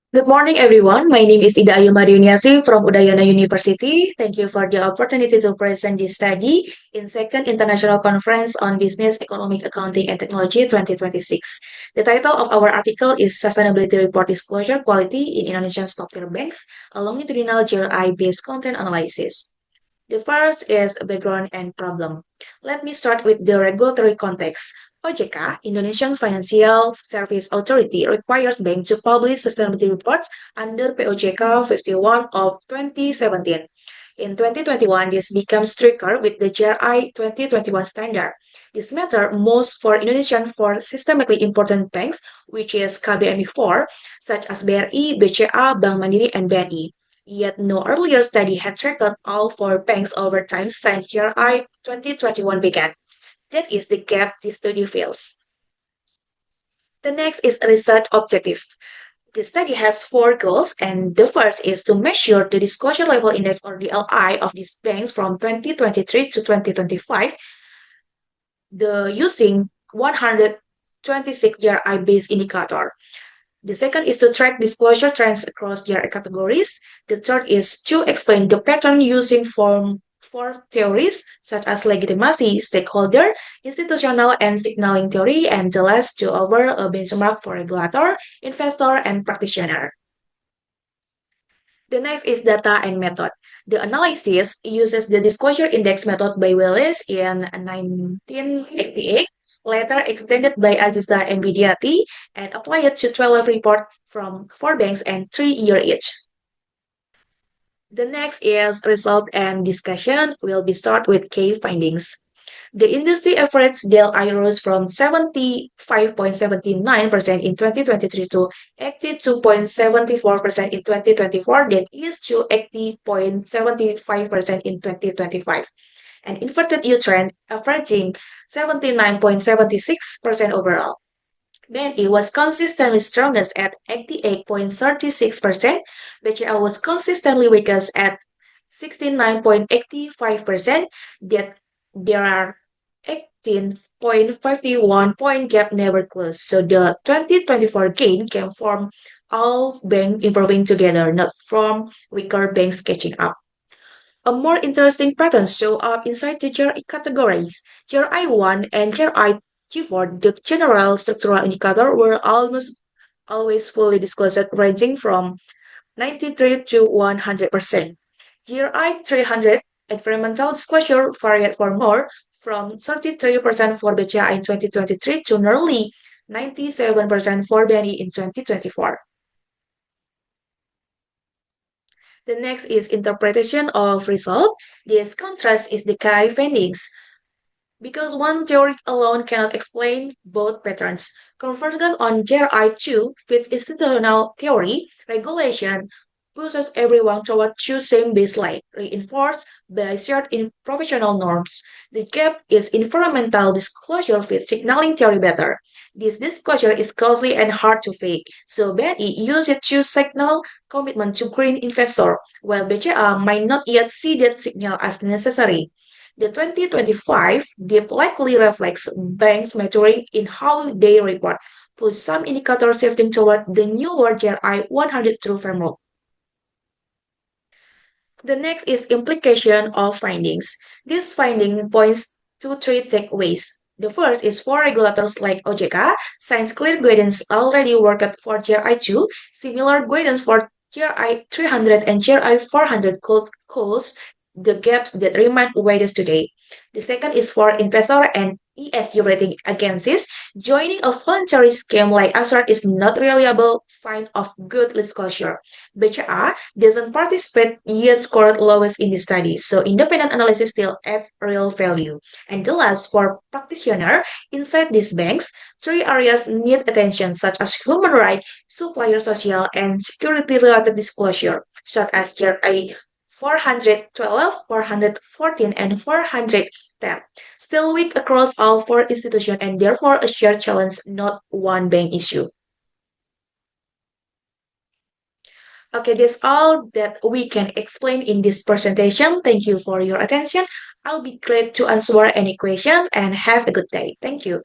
Good morning, everyone. My name is Ida Ayu Mariuniasi from Udayana University. Thank you for the opportunity to present this study in Second International Conference on Business, Economic Accounting and Technology 2026. The title of our article is Sustainability Report Disclosure Quality in Indonesia's Top-Tier Banks, a longitudinal GRI-based content analysis. The first is background and problem. Let me start with the regulatory context. OJK, Indonesian Financial Service Authority, requires banks to publish sustainability reports under POJK 51 of 2017. In 2021, this becomes stricter with the GRI 2021 standard. This matters most for Indonesian for systemically important banks, which is KBMI 4, such as BRI, BCA, Bank Mandiri, and BNI. Yet no earlier study had tracked all four banks over time since year I 2021 began. That is the gap this study fills. The next is research objective. The study has four goals, and the first is to measure the disclosure level index or DLI of these banks from 2023 to 2025, using 126 year I based indicator. The second is to track disclosure trends across their categories. The third is to explain the pattern using four theories such as legitimacy, stakeholder, institutional, and signaling theory, and the last to offer a benchmark for regulator, investor, and practitioner. The next is data and method. The analysis uses the disclosure index method by Willis in 1988, later extended by Aziza and Vidyati, and applied to 12 reports from 4 banks and 3 year each. The next is result and discussion. We'll be start with key findings. The industry average DLI rose from 75.79% in 2023 to 82.74% in 2024, then is to 80.75% in 2025. An inverted U-trend averaging 79.76% overall. Then it was consistently strongest at 88.36%, BCA was consistently weakest at 69.85%, that there are 18.51 point gap never closed. So the 2024 gain came from all banks improving together, not from weaker banks catching up. A more interesting pattern show up inside the GRI categories. GRI1 and GRI G4, the general structural indicator, were almost always fully disclosed, ranging from 93 to 100%. GRI 300 environmental disclosure varied for more, from 33% for BCA in 2023 to nearly 97% for BNI in 2024. The next is interpretation of result. This contrast is the key findings. Because one theory alone cannot explain both patterns. Convergence on GRI2 with institutional theory, regulation, pushes everyone toward choosing baseline, reinforced by shared in professional norms. The gap is environmental disclosure with signaling theory better. This disclosure is costly and hard to fake, so BNI uses it to signal commitment to green investor, while BCA might not yet see that signal as necessary. The 2025 dip likely reflects banks maturing in how they report, with some indicators shifting toward the newer GRI 100 true framework. The next is implication of findings. This finding points to three takeaways. The first is for regulators like OJK, since clear guidance already worked for GRI2, similar guidance for GRI 300 and GRI 400 could close the gaps that remain widest today. The second is for investor and ESG rating agencies. Joining a voluntary scheme like ASRAT is not reliable sign of good disclosure. BCA doesn't participate yet scored lowest in the study, so independent analysis still adds real value. And the last, for practitioner, inside these banks, three areas need attention, such as human rights, supplier social, and security-related disclosure, such as GRI 412, 414, and 410. Still weak across all four institutions and therefore a shared challenge, not one bank issue. Okay, that's all that we can explain in this presentation. Thank you for your attention. I'll be glad to answer any question and have a good day. Thank you.